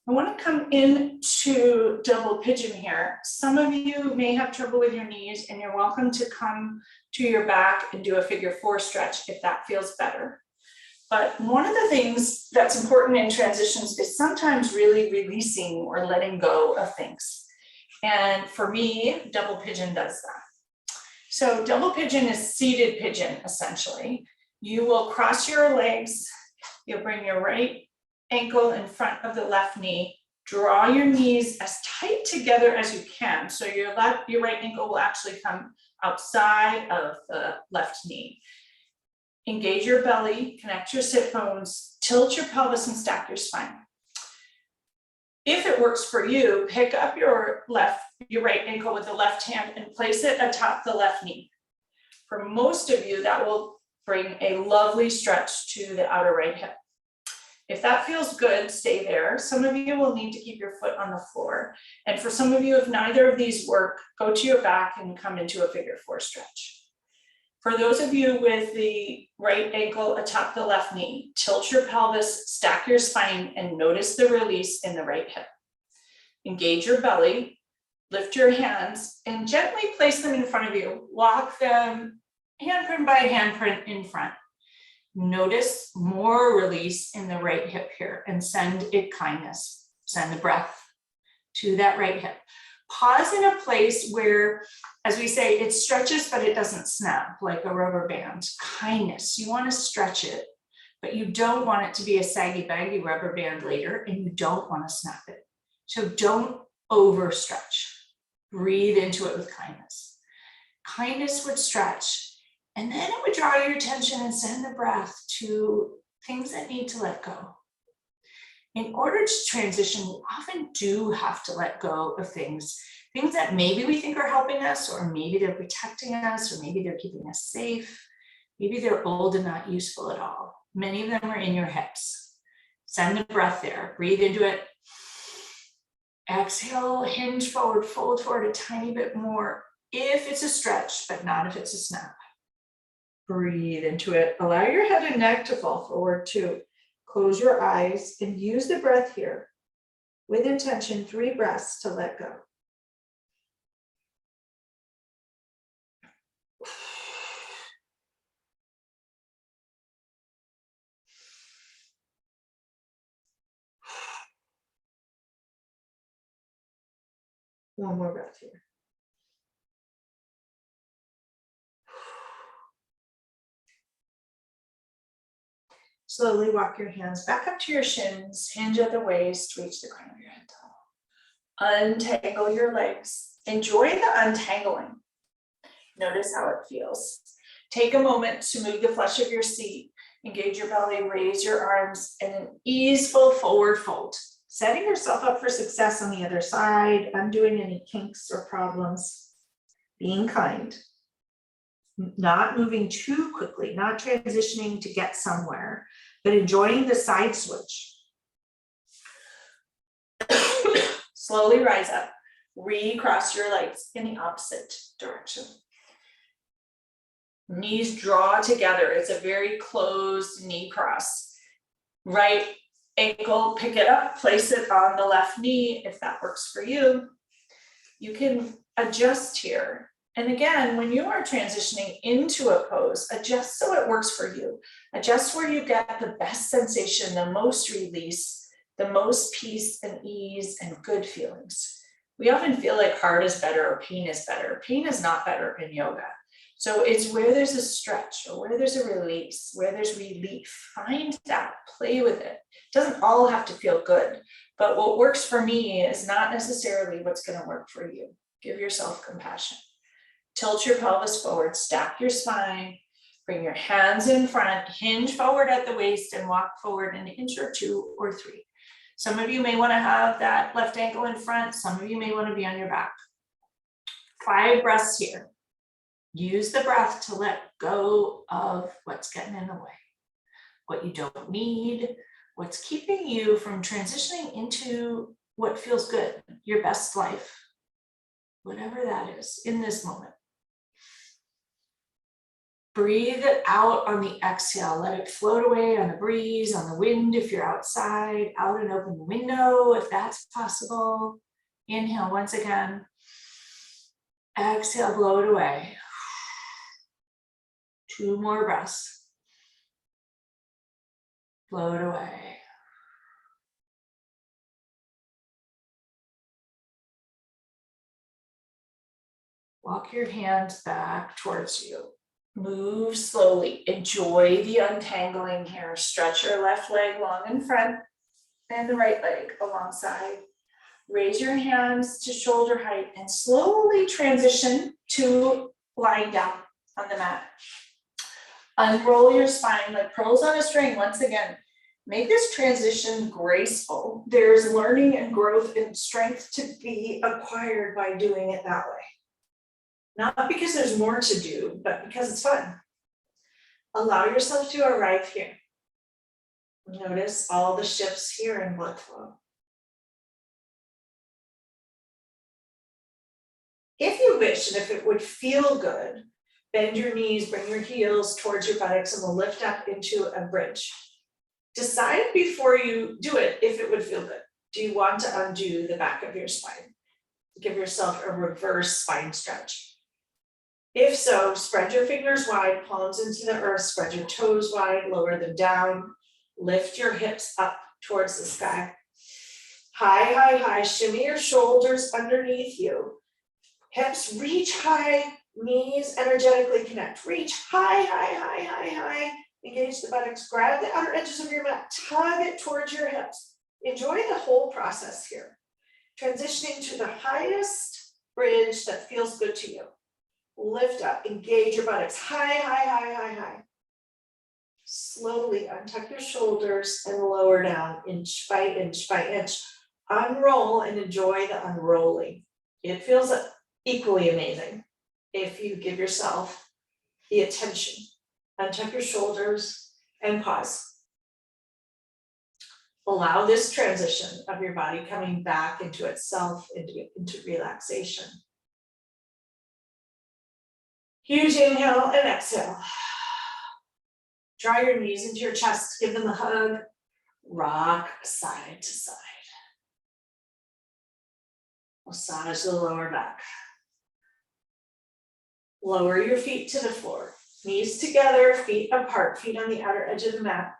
I want to come into double pigeon here. Some of you may have trouble with your knees and you're welcome to come to your back and do a figure 4 stretch if that feels better. But one of the things that's important in transitions is sometimes really releasing or letting go of things. And for me, double pigeon does that. So double pigeon is seated pigeon, essentially. You will cross your legs, you'll bring your right ankle in front of the left knee, draw your knees as tight together as you can. So your right ankle will actually come outside of the left knee. Engage your belly, connect your sit bones, tilt your pelvis and stack your spine. If it works for you, pick up your right ankle with the left hand and place it atop the left knee. For most of you, that will bring a lovely stretch to the outer right hip. If that feels good, stay there. Some of you will need to keep your foot on the floor. And for some of you, if neither of these work, go to your back and come into a figure four stretch. For those of you with the right ankle atop the left knee, tilt your pelvis, stack your spine, and notice the release in the right hip. Engage your belly, lift your hands, and gently place them in front of you. Walk them handprint by handprint in front. Notice more release in the right hip here and send it kindness. Send the breath to that right hip. Pause in a place where, as we say, it stretches, but it doesn't snap like a rubber band. Kindness, you want to stretch it, but you don't want it to be a saggy baggy rubber band later, and you don't want to snap it. So don't overstretch. Breathe into it with kindness. Kindness would stretch, and then it would draw your attention and send the breath to things that need to let go. In order to transition, we often do have to let go of things that maybe we think are helping us, or maybe they're protecting us, or maybe they're keeping us safe. Maybe they're old and not useful at all. Many of them are in your hips. Send the breath there. Breathe into it. Exhale, hinge forward, fold forward a tiny bit more if it's a stretch, but not if it's a snap. Breathe into it. Allow your head and neck to fall forward too. Close your eyes and use the breath here with intention, 3 breaths to let go. One more breath here. Slowly walk your hands back up to your shins, hinge at the waist, reach the crown of your head tall. Untangle your legs. Enjoy the untangling. Notice how it feels. Take a moment to move the flesh of your seat, engage your belly, raise your arms in an easeful forward fold. Setting yourself up for success on the other side, undoing any kinks or problems, being kind, not moving too quickly, not transitioning to get somewhere, but enjoying the side switch. Slowly rise up, recross your legs in the opposite direction. Knees draw together. It's a very closed knee cross. Right ankle, pick it up, place it on the left knee if that works for you. You can adjust here. And again, when you are transitioning into a pose, adjust so it works for you. Adjust where you get the best sensation, the most release, the most peace and ease and good feelings. We often feel like hard is better or pain is better. Pain is not better in yoga. So it's where there's a stretch or where there's a release, where there's relief. Find that, play with it. It doesn't all have to feel good, but what works for me is not necessarily what's going to work for you. Give yourself compassion. Tilt your pelvis forward, stack your spine, bring your hands in front, hinge forward at the waist and walk forward an inch or 2 or 3. Some of you may want to have that left ankle in front. Some of you may want to be on your back. 5 breaths here. Use the breath to let go of what's getting in the way, what you don't need, what's keeping you from transitioning into what feels good, your best life, whatever that is in this moment. Breathe it out on the exhale. Let it float away on the breeze, on the wind if you're outside, out and open the window if that's possible. Inhale once again. Exhale, blow it away. 2 more breaths. Blow it away. Walk your hands back towards you. Move slowly. Enjoy the untangling here. Stretch your left leg long in front and the right leg alongside. Raise your hands to shoulder height and slowly transition to lying down on the mat. Unroll your spine like pearls on a string once again. Make this transition graceful. There's learning and growth and strength to be acquired by doing it that way. Not because there's more to do, but because it's fun. Allow yourself to arrive here. Notice all the shifts here in blood flow. If you wish, and if it would feel good, bend your knees, bring your heels towards your buttocks, and we'll lift up into a bridge. Decide before you do it if it would feel good. Do you want to undo the back of your spine? Give yourself a reverse spine stretch. If so, spread your fingers wide, palms into the earth, spread your toes wide, lower them down, lift your hips up towards the sky. High, high, high, shimmy your shoulders underneath you. Hips reach high, knees energetically connect. Reach high, high, high, high, high. Engage the buttocks, grab the outer edges of your mat, tug it towards your hips. Enjoy the whole process here. Transitioning to the highest bridge that feels good to you. Lift up, engage your buttocks, high, high, high, high, high. Slowly untuck your shoulders and lower down inch by inch by inch. Unroll and enjoy the unrolling. It feels equally amazing if you give yourself the attention. Untuck your shoulders and pause. Allow this transition of your body coming back into itself, into relaxation. Huge inhale and exhale. Draw your knees into your chest, give them a hug. Rock side to side. Massage the lower back. Lower your feet to the floor. Knees together, feet apart, feet on the outer edge of the mat.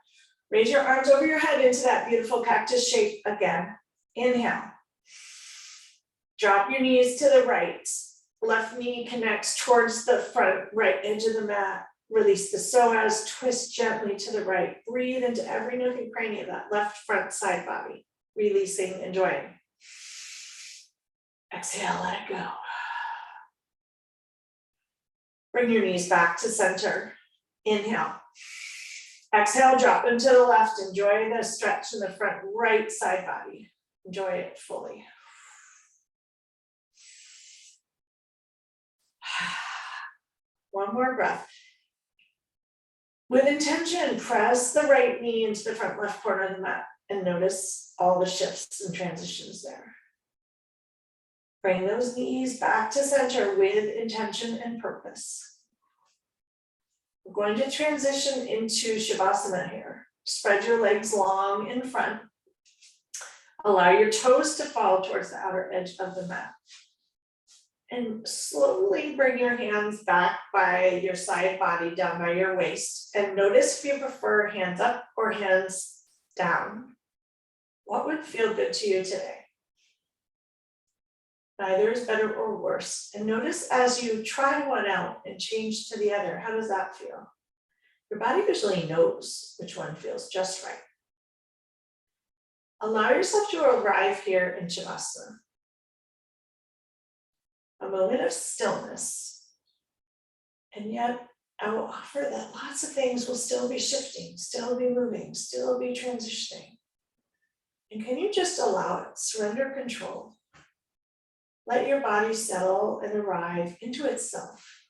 Raise your arms over your head into that beautiful cactus shape again. Inhale. Drop your knees to the right. Left knee connects towards the front right edge of the mat. Release the psoas, twist gently to the right. Breathe into every nook and cranny of that left front side body. Releasing, enjoying. Exhale, let it go. Bring your knees back to center. Inhale. Exhale, drop them to the left. Enjoy the stretch in the front right side body. Enjoy it fully. One more breath. With intention, press the right knee into the front left corner of the mat and notice all the shifts and transitions there. Bring those knees back to center with intention and purpose. We're going to transition into Shavasana here. Spread your legs long in front. Allow your toes to fall towards the outer edge of the mat. And slowly bring your hands back by your side body, down by your waist. And notice if you prefer hands up or hands down. What would feel good to you today? Neither is better or worse. And notice as you try one out and change to the other, how does that feel? Your body usually knows which one feels just right. Allow yourself to arrive here in Shavasana. A moment of stillness. And yet I will offer that lots of things will still be shifting, still be moving, still be transitioning. And can you just allow it, surrender control. Let your body settle and arrive into itself.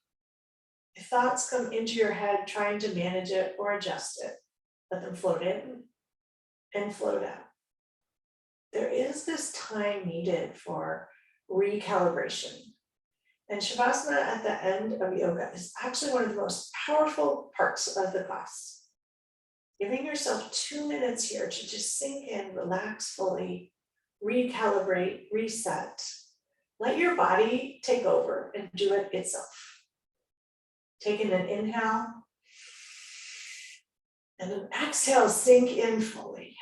If thoughts come into your head trying to manage it or adjust it, let them float in and float out. There is this time needed for recalibration. And Shavasana at the end of yoga is actually one of the most powerful parts of the class. Giving yourself 2 minutes here to just sink in, relax fully, recalibrate, reset. Let your body take over and do it itself. Taking an inhale and an exhale, sink in fully.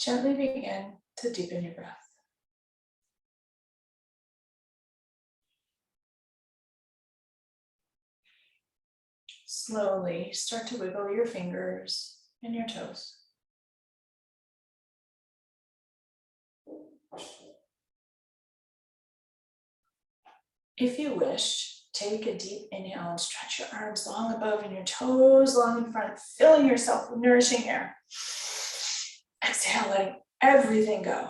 Gently begin to deepen your breath. Slowly start to wiggle your fingers and your toes. If you wish, take a deep inhale and stretch your arms long above and your toes long in front, filling yourself with nourishing air. Exhale, letting everything go.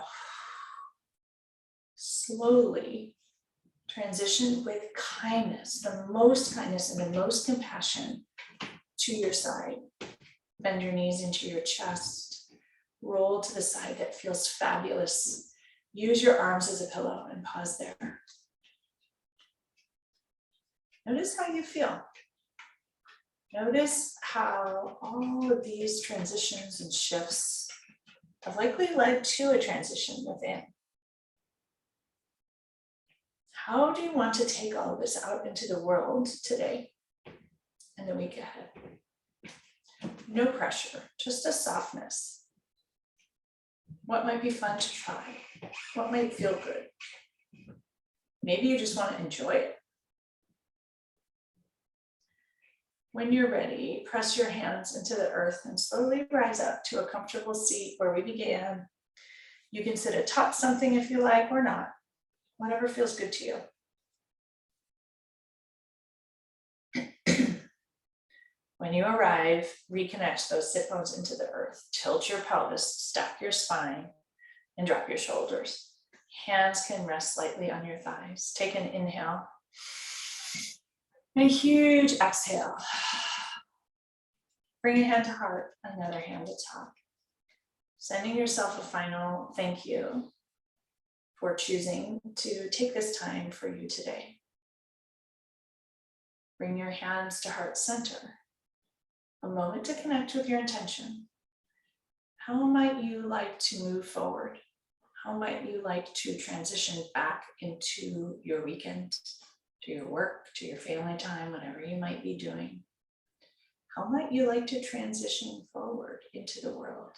Slowly transition with kindness, the most kindness and the most compassion to your side. Bend your knees into your chest. Roll to the side that feels fabulous. Use your arms as a pillow and pause there. Notice how you feel. Notice how all of these transitions and shifts have likely led to a transition within. How do you want to take all of this out into the world today and the week ahead? No pressure, just a softness. What might be fun to try? What might feel good? Maybe you just want to enjoy it. When you're ready, press your hands into the earth and slowly rise up to a comfortable seat where we began. You can sit atop something if you like or not, whatever feels good to you. When you arrive, reconnect those sit bones into the earth. Tilt your pelvis, stack your spine, and drop your shoulders. Hands can rest lightly on your thighs. Take an inhale. And a huge exhale. Bring a hand to heart, another hand to top. Sending yourself a final thank you for choosing to take this time for you today. Bring your hands to heart center. A moment to connect with your intention. How might you like to move forward? How might you like to transition back into your weekend, to your work, to your family time, whatever you might be doing? How might you like to transition forward into the world?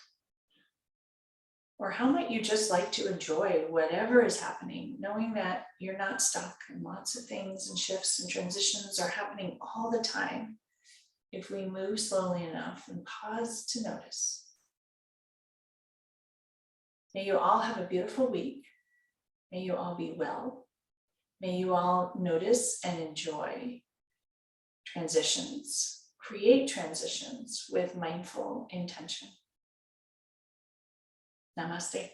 Or how might you just like to enjoy whatever is happening, knowing that you're not stuck and lots of things and shifts and transitions are happening all the time if we move slowly enough and pause to notice. May you all have a beautiful week. May you all be well. May you all notice and enjoy transitions, create transitions with mindful intention. Namaste.